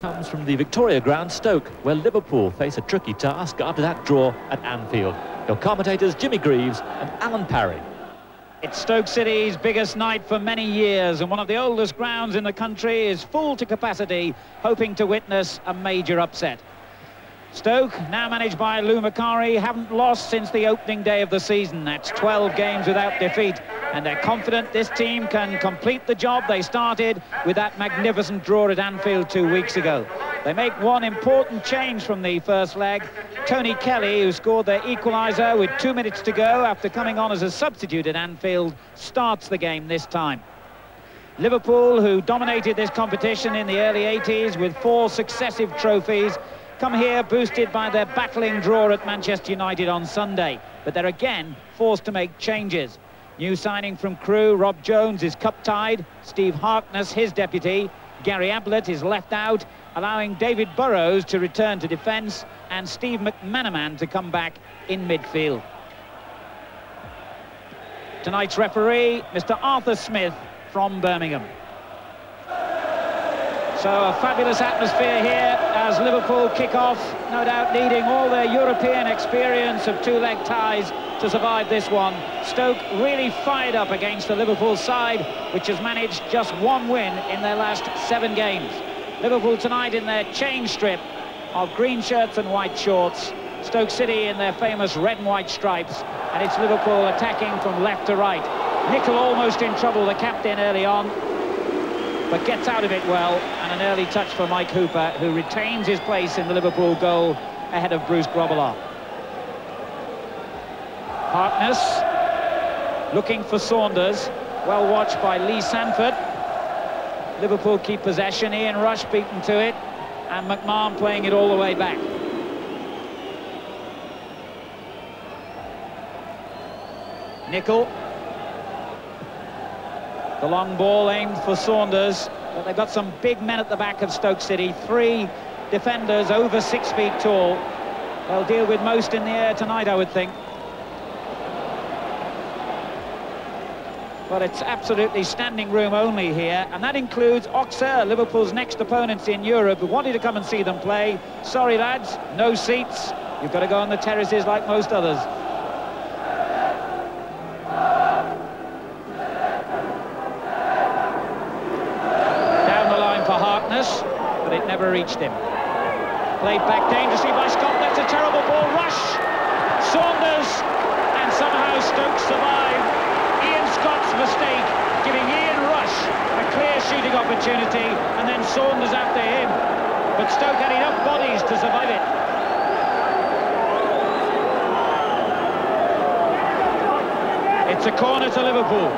Comes from the Victoria ground, Stoke, where Liverpool face a tricky task after that draw at Anfield. Your commentators Jimmy Greaves and Alan Parry. It's Stoke City's biggest night for many years, and one of the oldest grounds in the country is full to capacity, hoping to witness a major upset. Stoke, now managed by Lou Macari, haven't lost since the opening day of the season. That's 12 games without defeat, and they're confident this team can complete the job they started with that magnificent draw at Anfield 2 weeks ago. They make one important change from the first leg. Tony Kelly, who scored their equaliser with 2 minutes to go after coming on as a substitute at Anfield, starts the game this time. Liverpool, who dominated this competition in the early 80s with 4 successive trophies, come here boosted by their battling draw at Manchester United on Sunday, but they're again forced to make changes. New signing from Crewe, Rob Jones, is cup-tied. Steve Harkness, his deputy. Gary Ablett is left out, allowing David Burrows to return to defence and Steve McManaman to come back in midfield. Tonight's referee, Mr. Arthur Smith from Birmingham. So a fabulous atmosphere here as Liverpool kick off, no doubt needing all their European experience of two-leg ties to survive this one. Stoke really fired up against the Liverpool side, which has managed just 1 win in their last 7 games. Liverpool tonight in their change strip of green shirts and white shorts. Stoke City in their famous red and white stripes, and it's Liverpool attacking from left to right. Nicol almost in trouble, the captain, early on, but gets out of it well, and an early touch for Mike Hooper, who retains his place in the Liverpool goal ahead of Bruce Grobbelaar. Harkness looking for Saunders, well watched by Lee Sanford. Liverpool keep possession, Ian Rush beaten to it, and McMahon playing it all the way back. Nicol. The long ball aimed for Saunders, but they've got some big men at the back of Stoke City. 3 defenders over 6 feet tall. They'll deal with most in the air tonight, I would think. But it's absolutely standing room only here, and that includes Auxerre, Liverpool's next opponents in Europe, who wanted to come and see them play. Sorry, lads, no seats. You've got to go on the terraces like most others. But it never reached him. Played back dangerously by Scott. That's a terrible ball. Rush! Saunders! And somehow Stoke survive. Ian Scott's mistake, giving Ian Rush a clear shooting opportunity, and then Saunders after him. But Stoke had enough bodies to survive it. It's a corner to Liverpool.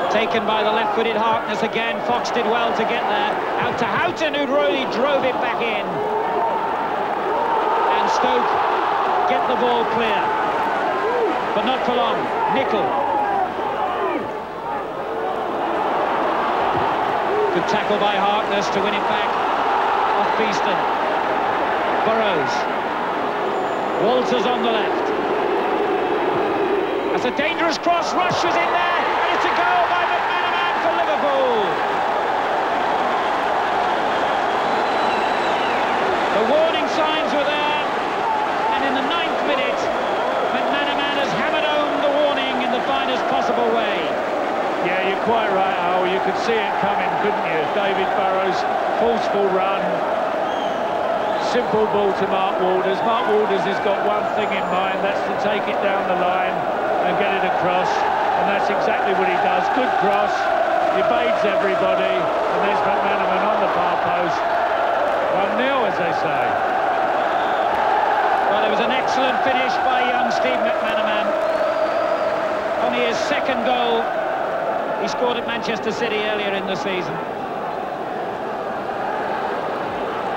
Taken by the left-footed Harkness again. Fox did well to get there. Out to Houghton, who really drove it back in. And Stoke get the ball clear. But not for long. Nicol. Good tackle by Harkness to win it back. Off Beeston. Burrows. Walters on the left. That's a dangerous cross. Rush is in there. And it's a goal by McManaman for Liverpool. The warning signs were there, and in the 9th minute, McManaman has hammered home the warning in the finest possible way. Yeah, you're quite right, Al. You could see it coming, couldn't you? David Burrows, forceful run, simple ball to Mark Walders. Mark Walders has got one thing in mind, that's to take it down the line and get it across, and that's exactly what he does. Good cross, evades everybody, and there's McManaman on the far post. 1-0, as they say. Well, it was an excellent finish by young Steve McManaman. Only his 2nd goal he scored at Manchester City earlier in the season.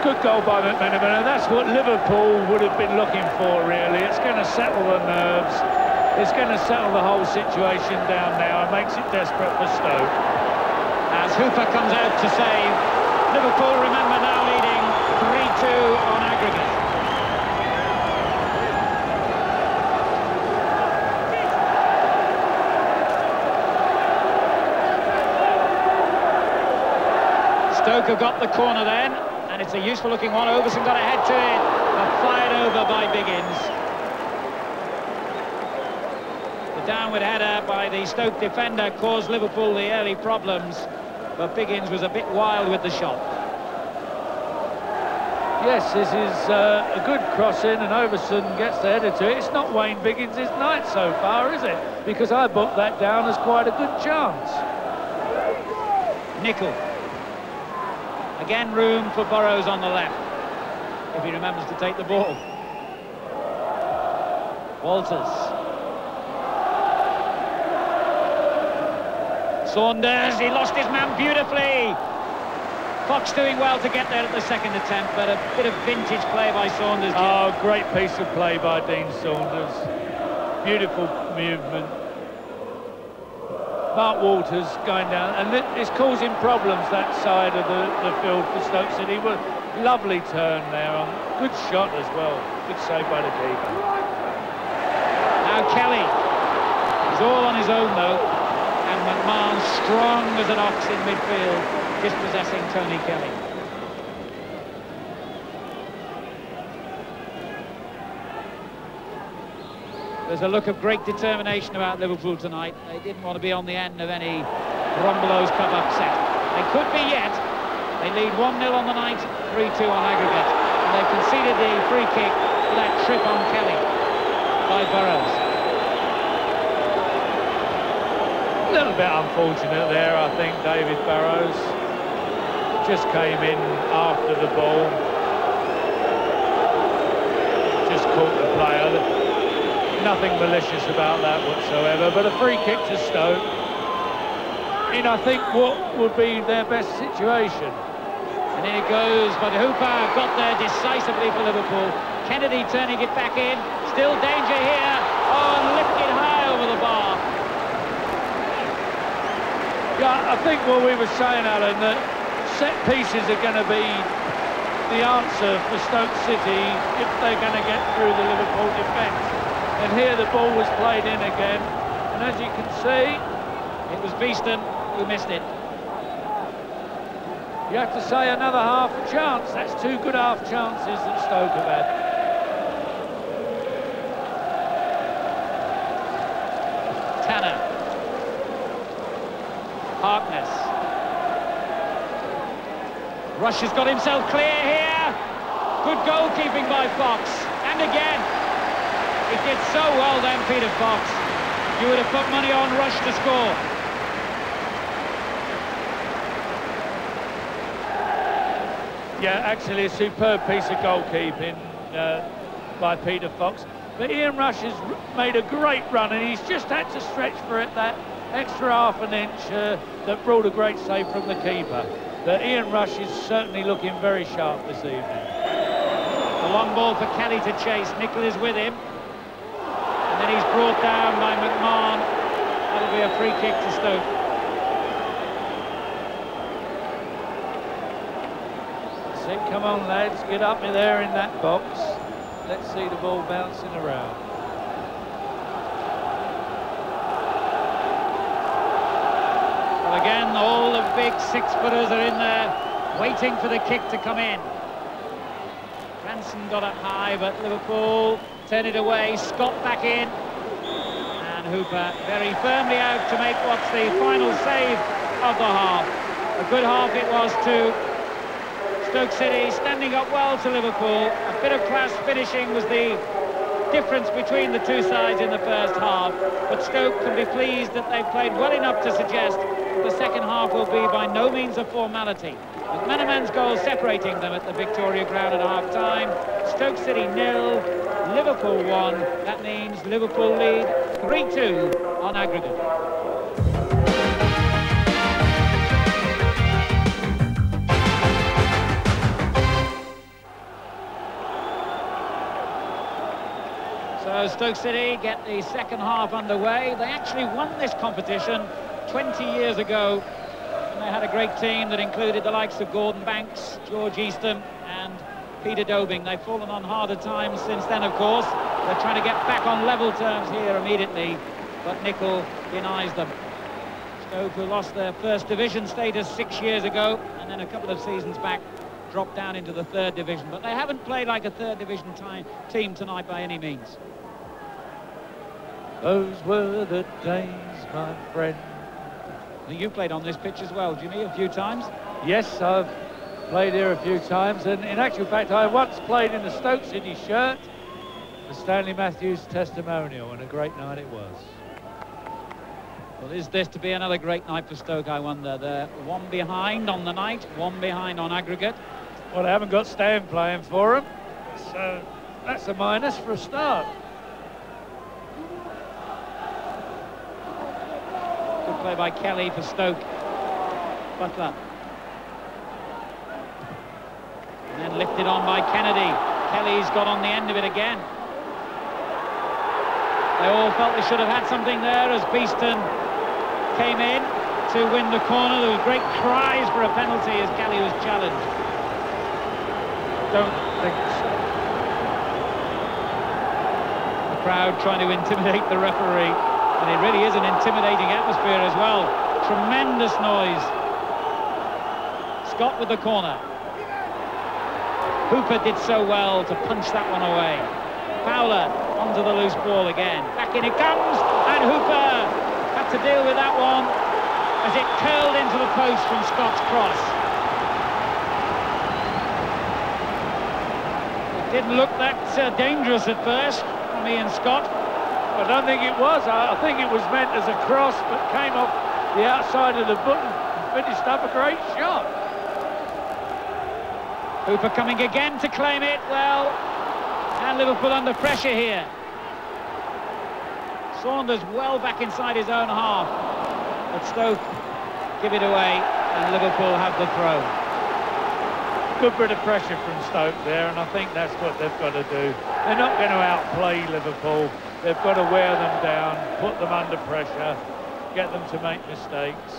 Good goal by McManaman, and that's what Liverpool would have been looking for, really. It's going to settle the nerves. It's going to settle the whole situation down now and makes it desperate for Stoke. As Hooper comes out to save, Liverpool, remember, now leading 3-2 on aggregate. Stoke have got the corner then, and it's a useful looking one. Overson got a head to it, but fired over by Biggins. The downward header by the Stoke defender caused Liverpool the early problems, but Biggins was a bit wild with the shot. Yes, this is a good cross in, and Overson gets the header to it. It's not Wayne Biggins' night so far, is it? Because I booked that down as quite a good chance. Nicol. Again, room for Burrows on the left, if he remembers to take the ball. Walters. Saunders, he lost his man beautifully. Fox doing well to get there at the second attempt, but a bit of vintage play by Saunders. Oh, great piece of play by Dean Saunders. Beautiful movement. Mark Walters going down, and it's causing problems that side of the field for Stoke City. Lovely turn there, on good shot as well. Good save by the keeper. Now Kelly. He's all on his own though, and McMahon strong as an ox in midfield, dispossessing Tony Kelly. There's a look of great determination about Liverpool tonight. They didn't want to be on the end of any Rombolos Cup upset. They could be yet. They lead 1-0 on the night, 3-2 on aggregate. And they've conceded the free kick for that trip on Kelly by Burrows. A little bit unfortunate there, I think, David Burrows. Just came in after the ball. Just caught the player. Nothing malicious about that whatsoever, but a free kick to Stoke in, I think, what would be their best situation. And in it goes, but Hooper got there decisively for Liverpool. Kennedy turning it back in, still danger here. Oh, and lifted high over the bar. Yeah, I think what we were saying, Alan, that set pieces are going to be the answer for Stoke City if they're going to get through the Liverpool defence. And here the ball was played in again, and as you can see, it was Beeston who missed it. You have to say another half chance. That's two good half chances that Stoke have had. Tanner. Harkness. Rush has got himself clear here. Good goalkeeping by Fox. And again. He did so well then, Peter Fox. You would have put money on Rush to score. Yeah, actually a superb piece of goalkeeping by Peter Fox. But Ian Rush has made a great run, and he's just had to stretch for it that extra half an inch that brought a great save from the keeper. But Ian Rush is certainly looking very sharp this evening. The long ball for Kelly to chase. Nicol is with him. And then he's brought down by McMahon. That'll be a free kick to Stoke. So come on, lads, get up in there in that box. Let's see the ball bouncing around. Well, again, all the big six-footers are in there, waiting for the kick to come in. Branson got up high, but Liverpool turn it away. Scott back in, and Hooper very firmly out to make what's the final save of the half. A good half it was too. Stoke City standing up well to Liverpool. A bit of class finishing was the difference between the two sides in the first half, but Stoke can be pleased that they've played well enough to suggest that the second half will be by no means a formality. McManaman's goal separating them at the Victoria Ground at half-time. Stoke City 0, Liverpool 1. That means Liverpool lead 3-2 on aggregate. So Stoke City get the second half underway. They actually won this competition 20 years ago. And they had a great team that included the likes of Gordon Banks, George Easton and Peter Dobing. They've fallen on harder times since then, of course. They're trying to get back on level terms here immediately, but Nicol denies them. Stoke, who lost their first division status 6 years ago, and then a couple of seasons back dropped down into the third division. But they haven't played like a third division team tonight by any means. Those were the days, my friend. I think you played on this pitch as well, Jimmy, a few times. Yes, I've played here a few times, and in actual fact I once played in the Stoke City shirt, the Stanley Matthews testimonial, and a great night it was. Well, is this to be another great night for Stoke, I wonder? They're one behind on the night, one behind on aggregate. Well, they haven't got Stan playing for them, so that's a minus for a start. Good play by Kelly for Stoke. Butler. And then lifted on by Kennedy. Kelly's got on the end of it again. They all felt they should have had something there as Beeston came in to win the corner. There was great cries for a penalty as Kelly was challenged. Don't think so. The crowd trying to intimidate the referee, and it really is an intimidating atmosphere as well. Tremendous noise. Scott with the corner. Hooper did so well to punch that one away. Fowler onto the loose ball again. Back in it comes, and Hooper had to deal with that one as it curled into the post from Scott's cross. It didn't look that dangerous at first from Ian Scott. I don't think it was. I think it was meant as a cross, but came off the outside of the boot and finished up a great shot. Hooper coming again to claim it. Well, and Liverpool under pressure here. Saunders well back inside his own half, but Stoke give it away and Liverpool have the throw. Good bit of pressure from Stoke there, and I think that's what they've got to do. They're not going to outplay Liverpool. They've got to wear them down, put them under pressure, get them to make mistakes.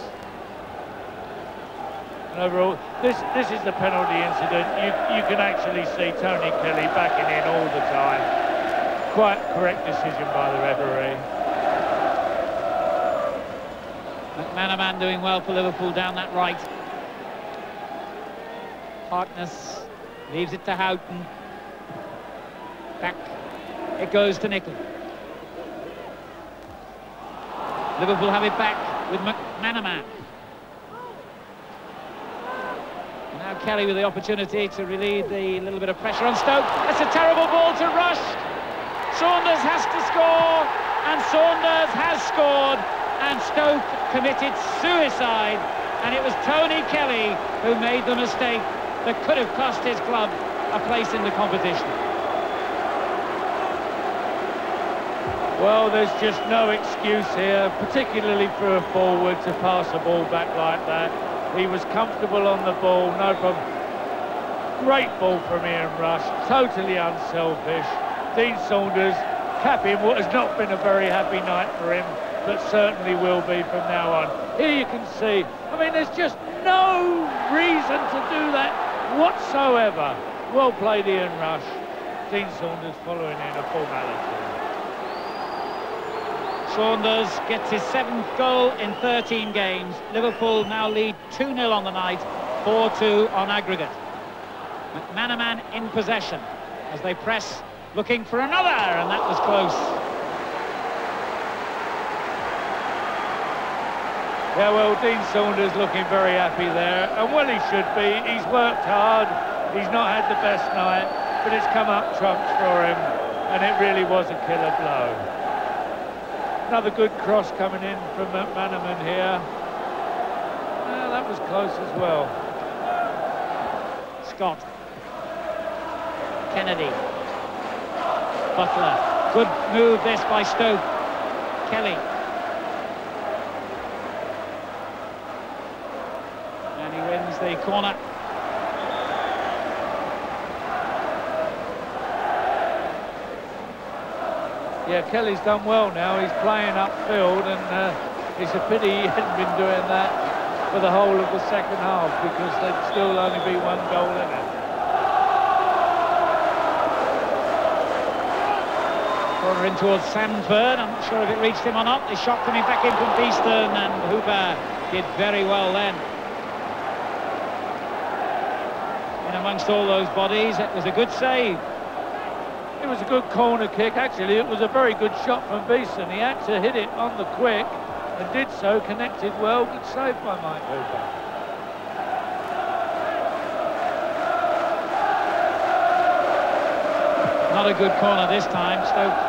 And overall, this is the penalty incident. You can actually see Tony Kelly backing in all the time. Quite correct decision by the referee. McManaman doing well for Liverpool down that right. Harkness leaves it to Houghton. Back it goes to Nicol. Liverpool have it back with McManaman. Now Kelly with the opportunity to relieve the little bit of pressure on Stoke. That's a terrible ball to Rush. Saunders has to score, and Saunders has scored, and Stoke committed suicide, and it was Tony Kelly who made the mistake that could have cost his club a place in the competition. Well, there's just no excuse here, particularly for a forward to pass a ball back like that. He was comfortable on the ball, no problem. Great ball from Ian Rush, totally unselfish. Dean Saunders, happy in what has not been a very happy night for him, but certainly will be from now on. Here you can see, I mean, there's just no reason to do that whatsoever. Well played, Ian Rush. Dean Saunders following in a formality. Saunders gets his 7th goal in 13 games. Liverpool now lead 2-0 on the night, 4-2 on aggregate. McManaman in possession as they press, looking for another, and that was close. Yeah, well, Dean Saunders looking very happy there, and well, he should be. He's worked hard, he's not had the best night, but it's come up trumps for him, and it really was a killer blow. Another good cross coming in from McManaman here. Yeah, that was close as well. Scott. Kennedy. Butler. Good move this by Stoke. Kelly. And he wins the corner. Yeah, Kelly's done well now. He's playing upfield, and it's a pity he hadn't been doing that for the whole of the second half, because there'd still only be 1 goal in it. Corner in towards Sanford. I'm not sure if it reached him or not. The shot coming back in from Beeston, and Hooper did very well then. In amongst all those bodies, it was a good save. It was a good corner kick. Actually, it was a very good shot from Beeston. He had to hit it on the quick and did so, connected well. Good save by Mike Hooper. Not a good corner this time. Stoke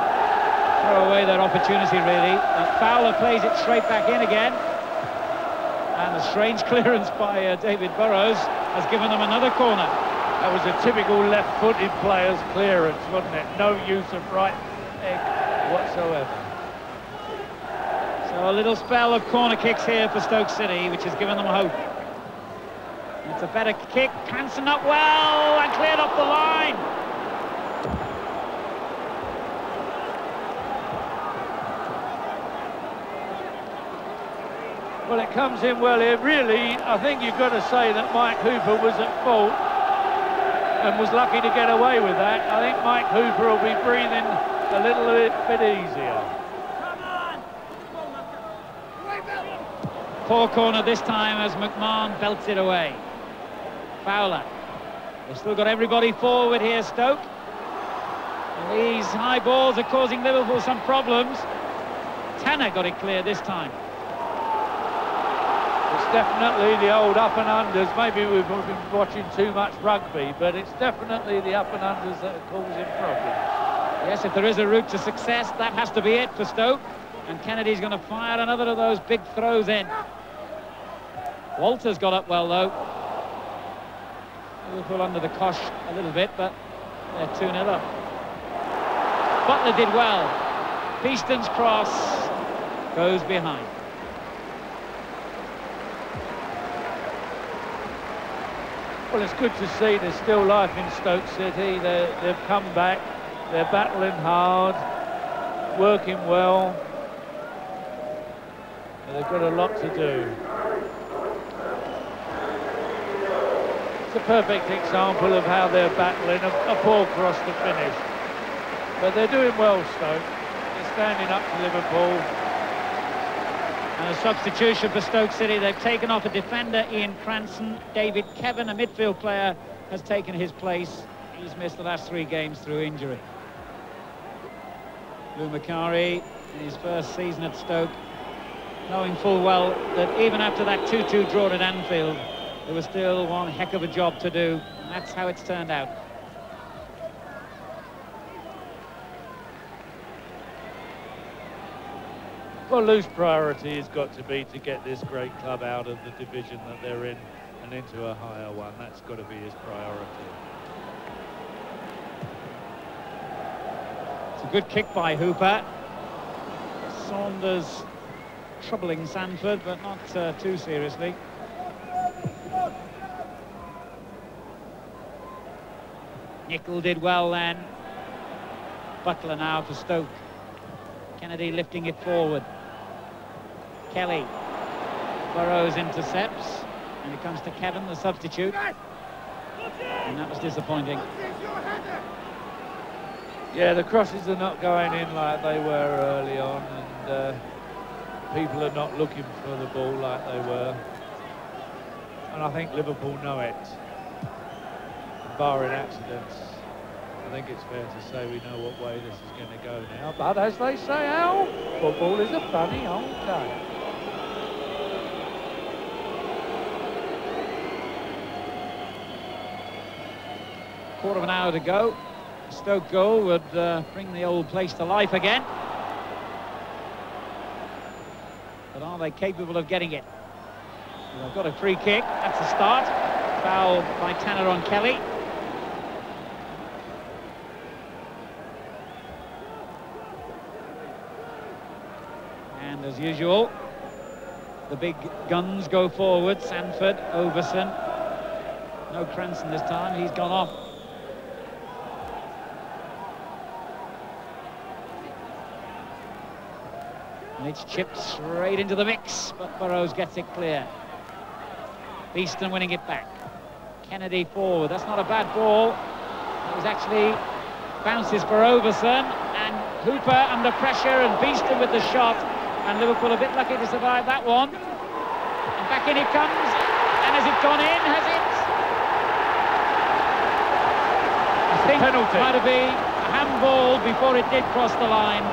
throw away their opportunity, really. Fowler plays it straight back in again. And a strange clearance by David Burrows has given them another corner. That was a typical left-footed player's clearance, wasn't it? No use of right leg whatsoever. So a little spell of corner kicks here for Stoke City, which has given them hope. It's a better kick. Cranston up well and cleared off the line. Well, it comes in well here. Really, I think you've got to say that Mike Hooper was at fault and was lucky to get away with that. I think Mike Hooper will be breathing a little bit easier. Poor corner this time as McMahon belts it away. Fowler. They've still got everybody forward here, Stoke. And these high balls are causing Liverpool some problems. Tanner got it clear this time. It's definitely the old up and unders. Maybe we've been watching too much rugby, but it's definitely the up and unders that are causing problems. Yes, if there is a route to success, that has to be it for Stoke. And Kennedy's going to fire another of those big throws in. Walters got up well, though. Liverpool under the cosh a little bit, but they're 2-0 up. Butler did well. Beeston's cross goes behind. Well, it's good to see there's still life in Stoke City. They've come back. They're battling hard, working well. And they've got a lot to do. It's a perfect example of how they're battling. A poor cross to finish. But they're doing well, Stoke. They're standing up to Liverpool. And a substitution for Stoke City. They've taken off a defender, Ian Cranston. David Kevin, a midfield player, has taken his place. He's missed the last 3 games through injury. Lou Macari, in his first season at Stoke, knowing full well that even after that 2-2 draw at Anfield, there was still one heck of a job to do. And that's how it's turned out. Well, Lou's priority has got to be to get this great club out of the division that they're in and into a higher one. That's got to be his priority. It's a good kick by Hooper. Saunders troubling Sanford, but not too seriously. Nicol did well then. Butler now for Stoke. Kennedy lifting it forward. Kelly. Burrows intercepts. And it comes to Kevin, the substitute. And that was disappointing. Yeah, the crosses are not going in like they were early on, and people are not looking for the ball like they were. And I think Liverpool know it. Barring accidents, I think it's fair to say we know what way this is going to go now. But as they say, Al, football is a funny old game. Quarter of an hour to go. Stoke goal would bring the old place to life again. But are they capable of getting it? Well, they've got a free kick. That's a start. Foul by Tanner on Kelly. And as usual, the big guns go forward. Sanford, Overson. No Cranston this time. He's gone off. And it's chipped straight into the mix, but Burrows gets it clear. Beeston winning it back. Kennedy forward. That's not a bad ball. It was actually bounces for Overson, and Hooper under pressure and Beeston with the shot, and Liverpool a bit lucky to survive that one. And back in it comes, and has it gone in? Has it? I think Penalty. it might have been a handball before it did cross the line,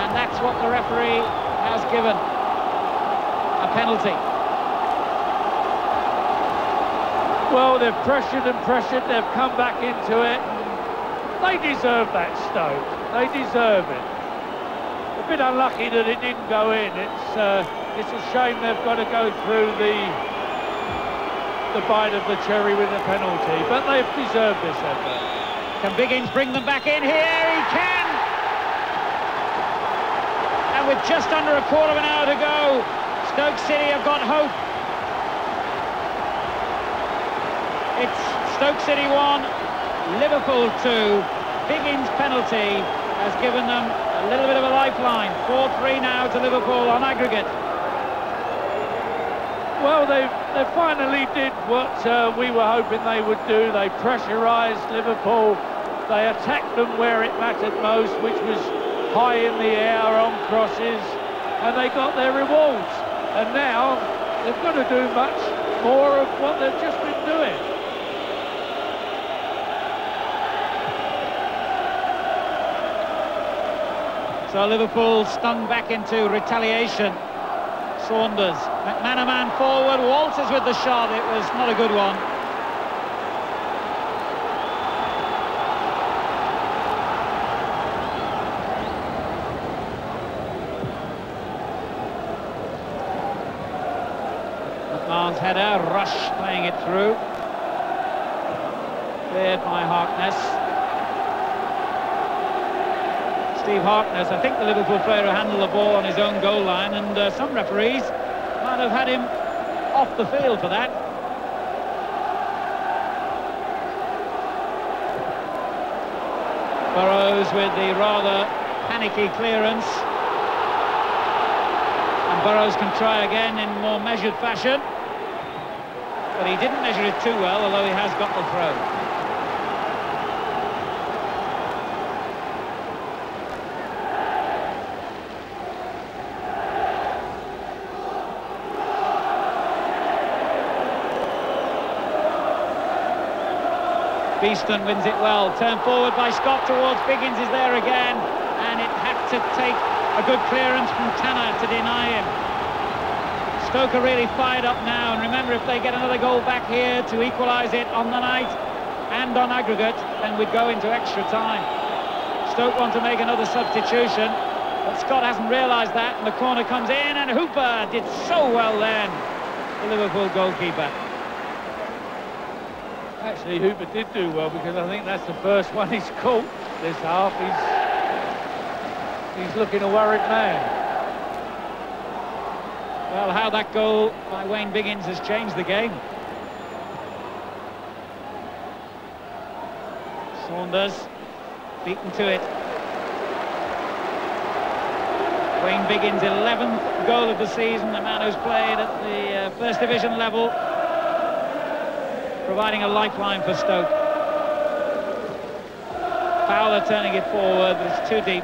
and that's what the referee has given, a penalty. Well, they've pressured and pressured, they've come back into it. They deserve that, Stoke. They deserve it. A bit unlucky that it didn't go in. It's a shame they've got to go through the bite of the cherry with a penalty, but they've deserved this effort. Can Biggins bring them back in here? He can! And with just under a quarter of an hour to go, Stoke City have got hope. It's Stoke City 1, Liverpool 2. Biggins' penalty has given them a little bit of a lifeline. 4-3 now to Liverpool on aggregate. Well, they finally did what we were hoping they would do. They pressurised Liverpool. They attacked them where it mattered most, which was high in the air on crosses, and they got their rewards. And now they've got to do much more of what they've just been doing. So Liverpool stung back into retaliation. Saunders, McManaman forward, Walters with the shot. It was not a good one. McMahon's header, Rush playing it through. Cleared by Harkness. Steve Harkness, I think the Liverpool player who handled the ball on his own goal line, and some referees might have had him off the field for that. Burrows with the rather panicky clearance. And Burrows can try again in more measured fashion. But he didn't measure it too well, although he has got the throw. Beeston wins it well, turned forward by Scott towards Biggins, is there again, and it had to take a good clearance from Tanner to deny him. Stoke are really fired up now, and remember, if they get another goal back here to equalise it on the night and on aggregate, then we'd go into extra time. Stoke want to make another substitution, but Scott hasn't realised that, and the corner comes in, and Hooper did so well then, the Liverpool goalkeeper. Actually, Hooper did do well, because I think that's the first one he's caught this half. He's looking a worried man. Well, how that goal by Wayne Biggins has changed the game. Saunders beaten to it. Wayne Biggins' 11th goal of the season, a man who's played at the First Division level, providing a lifeline for Stoke. Fowler turning it forward, but it's too deep.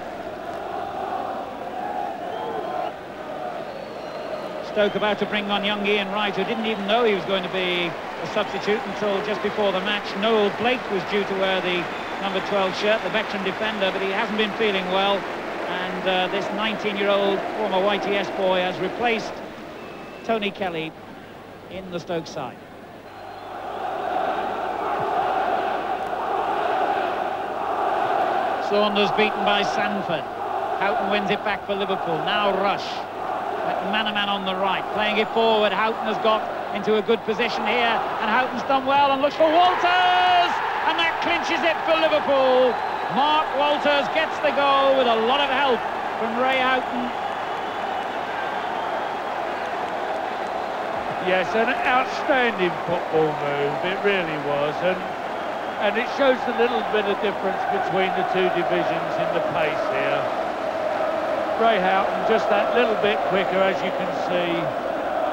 Stoke about to bring on young Ian Wright, who didn't even know he was going to be a substitute until just before the match. Noel Blake was due to wear the number 12 shirt, the veteran defender, but he hasn't been feeling well. And this 19-year-old former YTS boy has replaced Tony Kelly in the Stoke side. Saunders beaten by Sanford. Houghton wins it back for Liverpool. Now Rush. McManaman on the right, playing it forward. Houghton has got into a good position here, and Houghton's done well and looks for Walters, and that clinches it for Liverpool. Mark Walters gets the goal with a lot of help from Ray Houghton. Yes, an outstanding football move, it really was, and it shows a little bit of difference between the two divisions in the pace here. Ray Houghton just that little bit quicker, as you can see,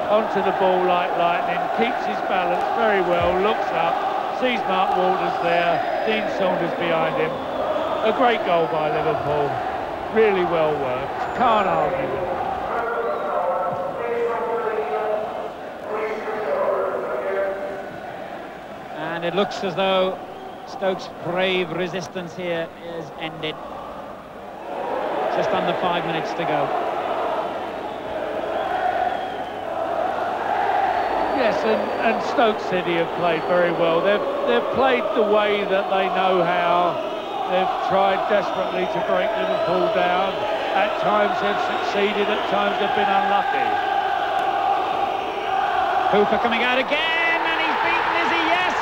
onto the ball like lightning, keeps his balance very well, looks up, sees Mark Walters there, Dean Saunders behind him, A great goal by Liverpool. Really well worked. Can't argue with it. And it looks as though Stoke's brave resistance here is ended. Just under 5 minutes to go. Yes, and Stoke City have played very well. They've played the way that they know how. They've tried desperately to break Liverpool down. At times they've succeeded, at times they've been unlucky. Hooper coming out again, and he's beaten Izzy, yes!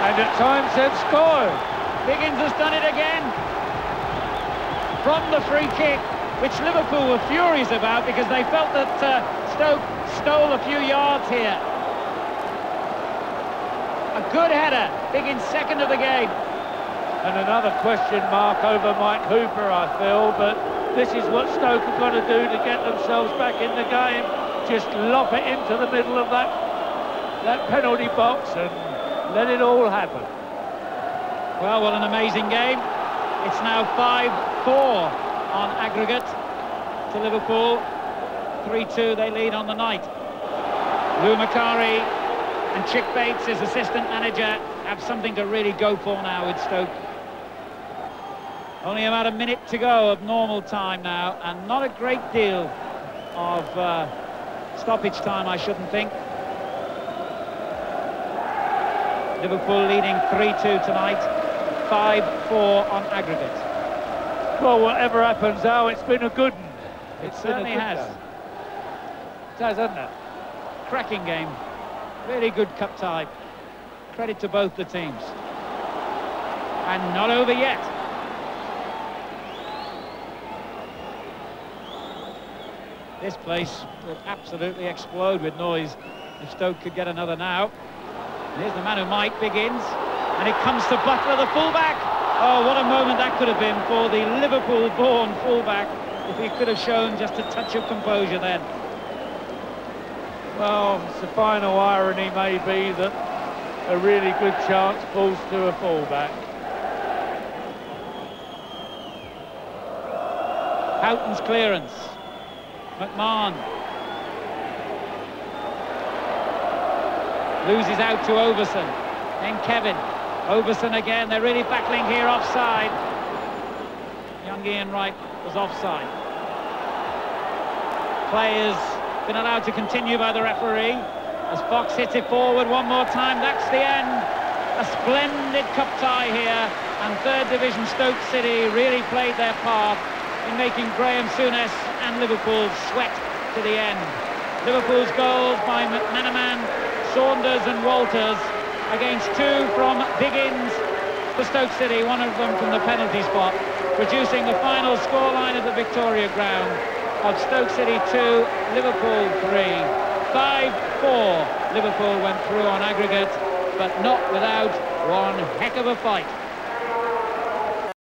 And at times they've scored. Biggins has done it again. From the free kick, which Liverpool were furious about because they felt that Stoke stole a few yards here. A good header, Biggins' second of the game. And another question mark over Mike Hooper, I feel, but this is what Stoke have got to do to get themselves back in the game. Just lop it into the middle of that penalty box and let it all happen. Well, what an amazing game. It's now 5-4 on aggregate to Liverpool. 3-2 they lead on the night. Lou Macari and Chick Bates, his assistant manager, have something to really go for now with Stoke. Only about a minute to go of normal time now, and not a great deal of stoppage time, I shouldn't think. Liverpool leading 3-2 tonight, 5-4 on aggregate. Well, whatever happens, Al, it's been a good one. It certainly has. It has, hasn't it? Cracking game. Really good cup tie. Credit to both the teams. And not over yet. This place would absolutely explode with noise if Stoke could get another now. And here's the man who might, Biggins. And it comes to Butler, the fullback. Oh, what a moment that could have been for the Liverpool-born fullback if he could have shown just a touch of composure then. Well, it's the final irony may be that a really good chance falls to a fullback. Houghton's clearance. McMahon loses out to Overson. Then Kevin. Overson again. They're really battling here offside. Young Ian Wright was offside. Players been allowed to continue by the referee as Fox hits it forward one more time. That's the end. A splendid cup tie here, and third division Stoke City really played their part in making Graham Souness and Liverpool sweat to the end. Liverpool's goals by McManaman, Saunders and Walters, against two from Biggins for Stoke City, one of them from the penalty spot, producing the final scoreline at the Victoria Ground of Stoke City 2, Liverpool 3. 5-4 Liverpool went through on aggregate, but not without one heck of a fight.